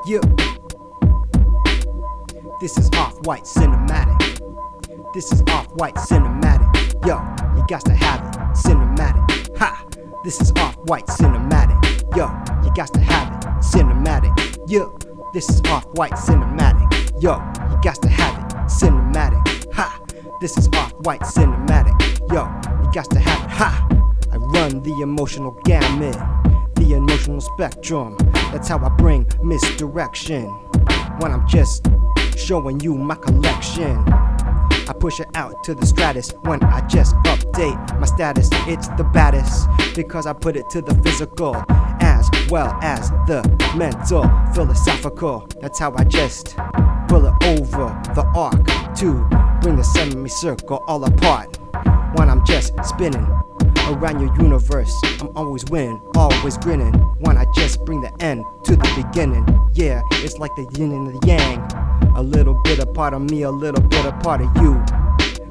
Yeah. This is Offwhyte cinematic. This is Offwhyte cinematic. Yo, you got to have it. Cinematic. Ha! This is Offwhyte cinematic. Yo, you got to have it. Cinematic. Yo, this is Offwhyte cinematic. Yo, you got to have it. Cinematic. Ha! This is Offwhyte cinematic. Yo, you got to have it. Ha! I run the emotional gamut, the emotional spectrum. That's how I bring misdirection. When I'm just showing you my collection, I push it out to the stratus. When I just update my status, it's the baddest, because I put it to the physical as well as the mental, philosophical. That's how I just pull it over the arc to bring the semicircle all apart. When I'm just spinning around your universe, I'm always winning, always grinning. When I just bring the end to the beginning, yeah, it's like the yin and the yang. A little bit a part of me, a little bit a part of you,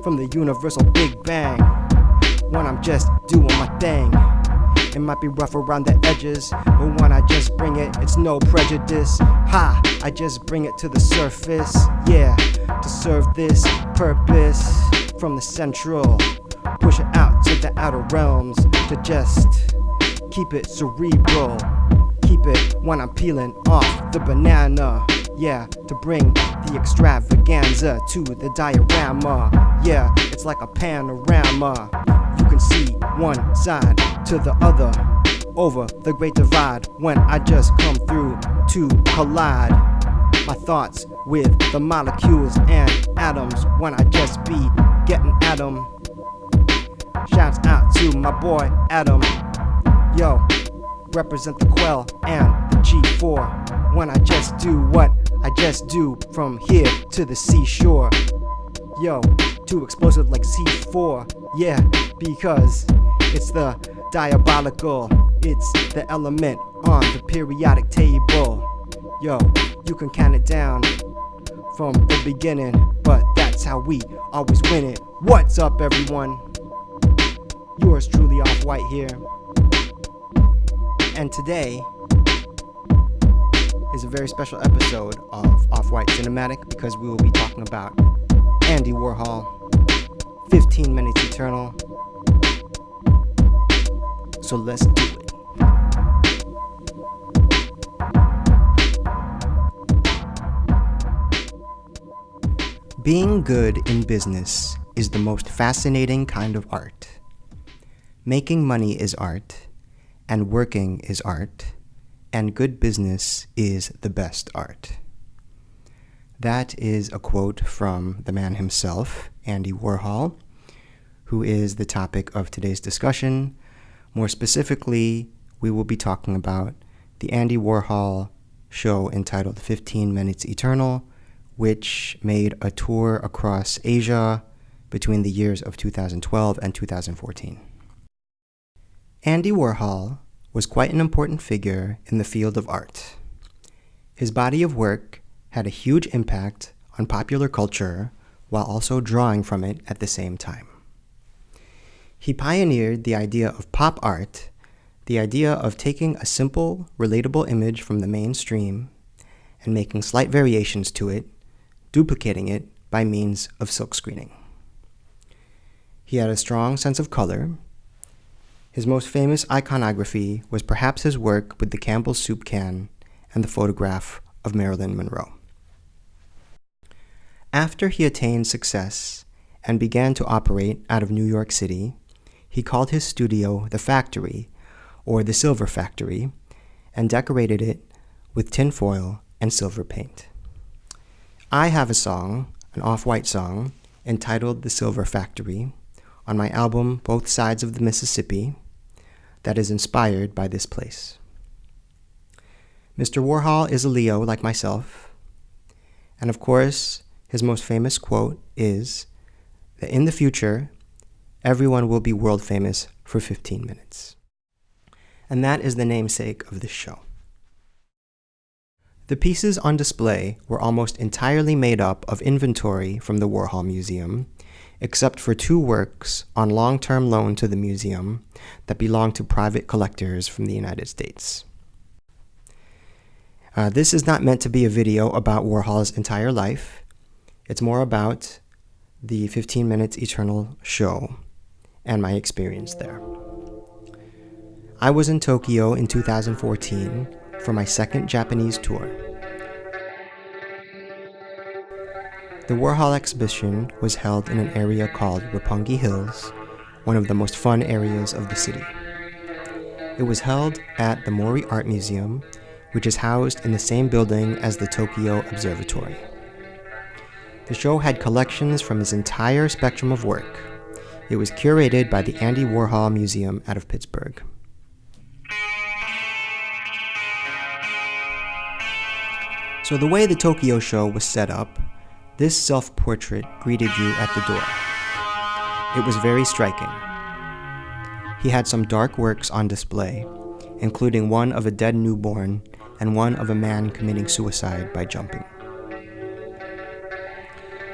from the universal Big Bang. When I'm just doing my thing, it might be rough around the edges, but when I just bring it, it's no prejudice. Ha! I just bring it to the surface, yeah, to serve this purpose. From the central, push it out to the outer realms, to just keep it cerebral. Keep it when I'm peeling off the banana, yeah, to bring the extravaganza to the diorama. Yeah, it's like a panorama. You can see one side to the other over the great divide. When I just come through to collide my thoughts with the molecules and atoms. When I just be getting at them. Shouts out to my boy Adam. Yo, represent the Quell and the G4. When I just do what I just do, from here to the seashore. Yo, too explosive like C4. Yeah, because it's the diabolical. It's the element on the periodic table. Yo, you can count it down from the beginning, but that's how we always win it. What's up, everyone? Yours truly, Offwhyte here. And today is a very special episode of Offwhyte Cinematic, because we will be talking about Andy Warhol, 15 Minutes Eternal. So let's do it. Being good in business is the most fascinating kind of art. Making money is art, and working is art, and good business is the best art. That is a quote from the man himself, Andy Warhol, who is the topic of today's discussion. More specifically, we will be talking about the Andy Warhol show entitled 15 Minutes Eternal, which made a tour across Asia between the years of 2012 and 2014. Andy Warhol was quite an important figure in the field of art. His body of work had a huge impact on popular culture while also drawing from it at the same time. He pioneered the idea of pop art, the idea of taking a simple, relatable image from the mainstream and making slight variations to it, duplicating it by means of silkscreening. He had a strong sense of color. His most famous iconography was perhaps his work with the Campbell's soup can and the photograph of Marilyn Monroe. After he attained success and began to operate out of New York City, he called his studio the Factory, or the Silver Factory, and decorated it with tinfoil and silver paint. I have a song, an Offwhyte song, entitled The Silver Factory, on my album Both Sides of the Mississippi, that is inspired by this place. Mr. Warhol is a Leo like myself, and of course, his most famous quote is that in the future, everyone will be world famous for 15 minutes. And that is the namesake of this show. The pieces on display were almost entirely made up of inventory from the Warhol Museum, except for 2 works on long-term loan to the museum that belong to private collectors from the United States. This is not meant to be a video about Warhol's entire life. It's more about the 15 Minutes Eternal show and my experience there. I was in Tokyo in 2014 for my second Japanese tour. The Warhol exhibition was held in an area called Roppongi Hills, one of the most fun areas of the city. It was held at the Mori Art Museum, which is housed in the same building as the Tokyo Observatory. The show had collections from his entire spectrum of work. It was curated by the Andy Warhol Museum out of Pittsburgh. So the way the Tokyo show was set up, this self-portrait greeted you at the door. It was very striking. He had some dark works on display, including one of a dead newborn and one of a man committing suicide by jumping.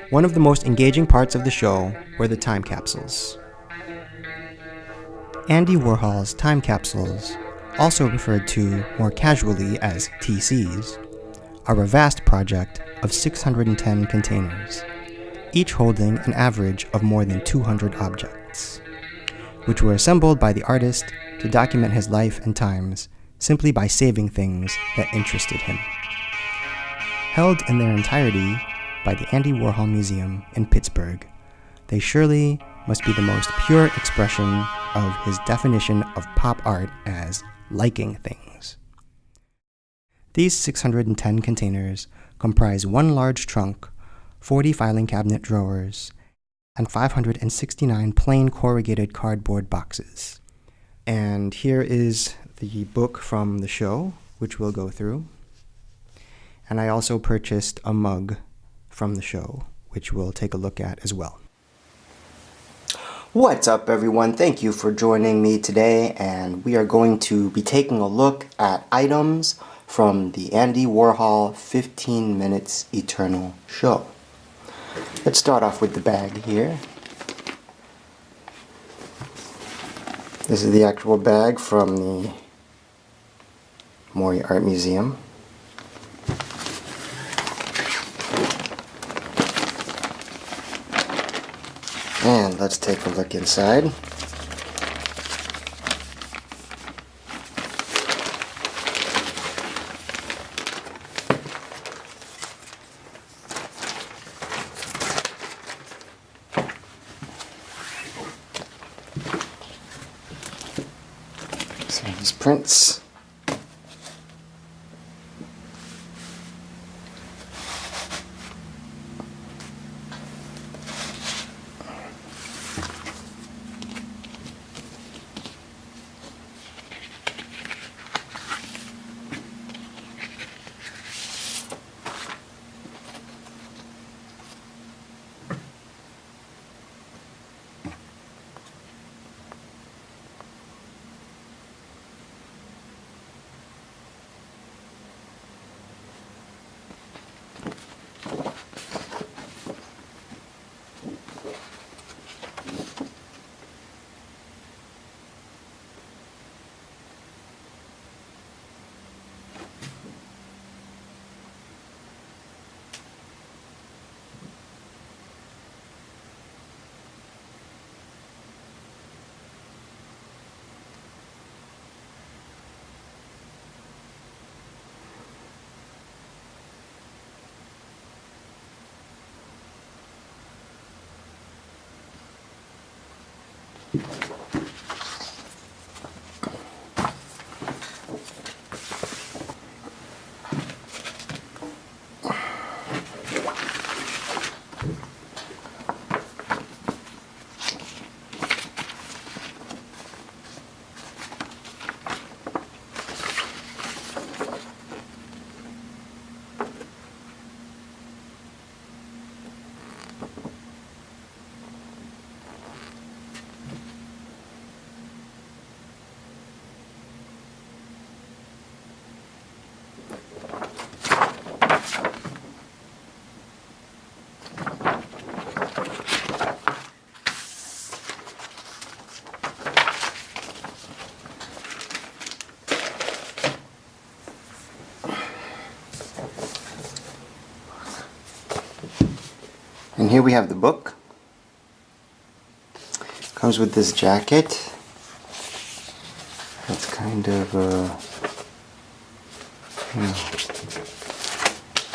One of the most engaging parts of the show were the time capsules. Andy Warhol's time capsules, also referred to more casually as TCs, are a vast project of 610 containers, each holding an average of more than 200 objects, which were assembled by the artist to document his life and times simply by saving things that interested him. Held in their entirety by the Andy Warhol Museum in Pittsburgh, they surely must be the most pure expression of his definition of pop art as liking things. These 610 containers comprise one large trunk, 40 filing cabinet drawers, and 569 plain corrugated cardboard boxes. And here is the book from the show, which we'll go through. And I also purchased a mug from the show, which we'll take a look at as well. What's up, everyone? Thank you for joining me today, and we are going to be taking a look at items from the Andy Warhol 15 Minutes Eternal show. Let's start off with the bag here. This is the actual bag from the Mori Art Museum. And let's take a look inside. Some of his prints. And here we have the book. Comes with this jacket. It's kind of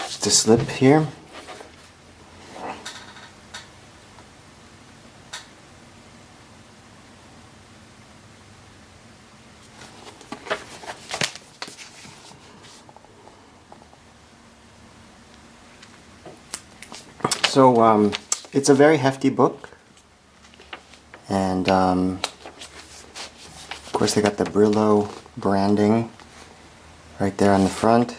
just a slip here. So it's a very hefty book, and of course they got the Brillo branding right there on the front.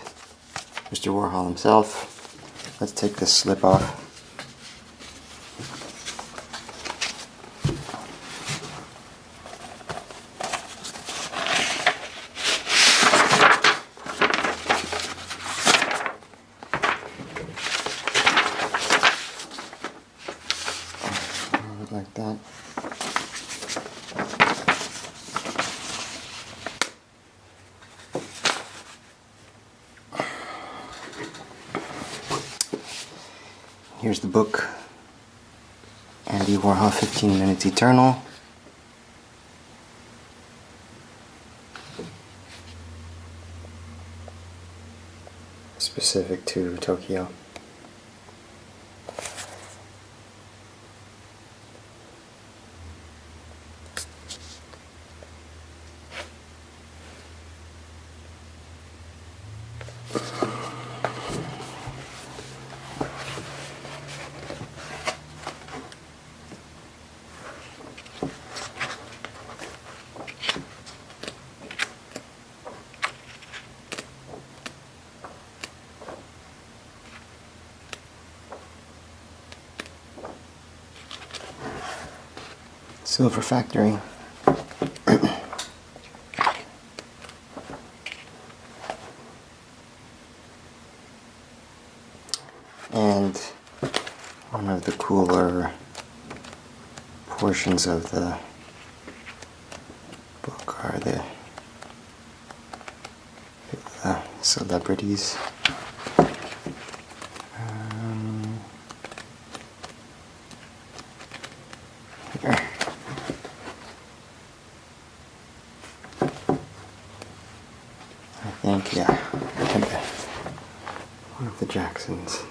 Mr. Warhol himself. Let's take this slip off. Like that. Here's the book, Andy Warhol, 15 Minutes Eternal. Specific to Tokyo. Silver Factory. And one of the cooler portions of the book are the celebrities. Here. I think, yeah, one of the Jacksons.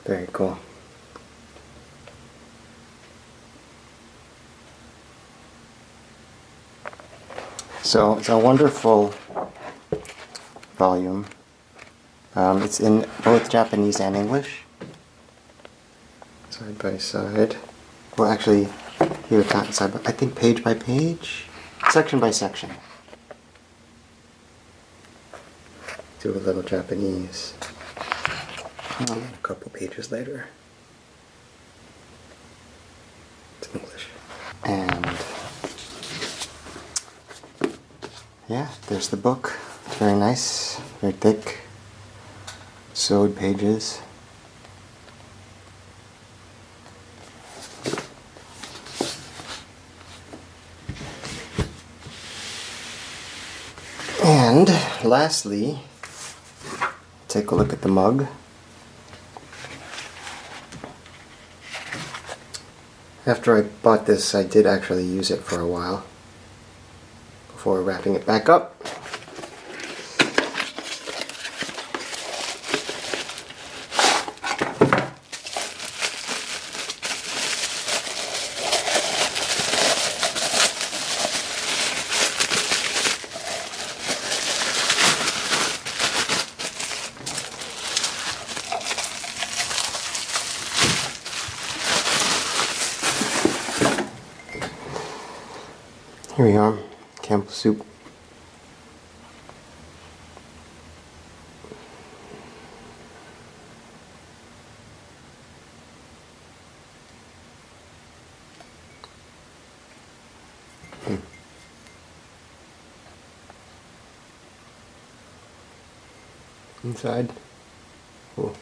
Very cool. So it's a wonderful volume. It's in both Japanese and English, side by side. Well, actually, here it's not side by, I think page by page, section by section. Do a little Japanese. And then a couple pages later, it's English. And yeah, there's the book. It's very nice, very thick, sewed pages. And lastly, take a look at the mug. After I bought this, I did actually use it for a while before wrapping it back up. Here we are, Campbell soup. Inside. Cool.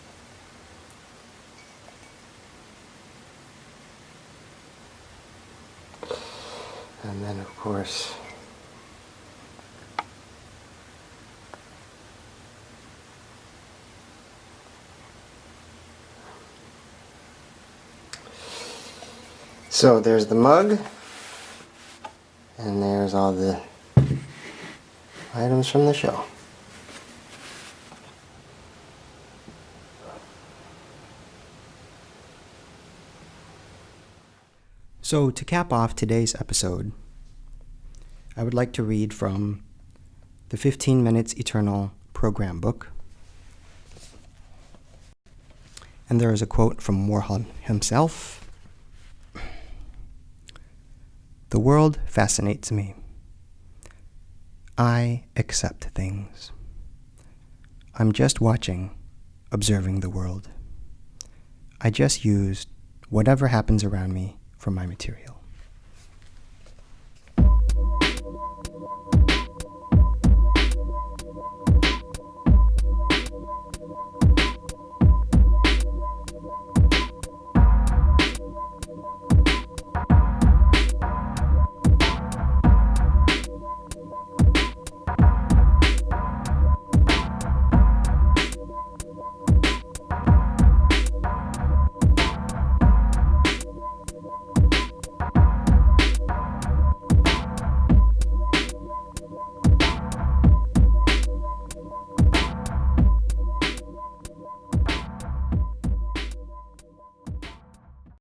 And then, of course, So there's the mug, and there's all the items from the show. So, to cap off today's episode, I would like to read from the 15 Minutes Eternal program book. And there is a quote from Warhol himself. "The world fascinates me. I accept things. I'm just watching, observing the world. I just use whatever happens around me for my material."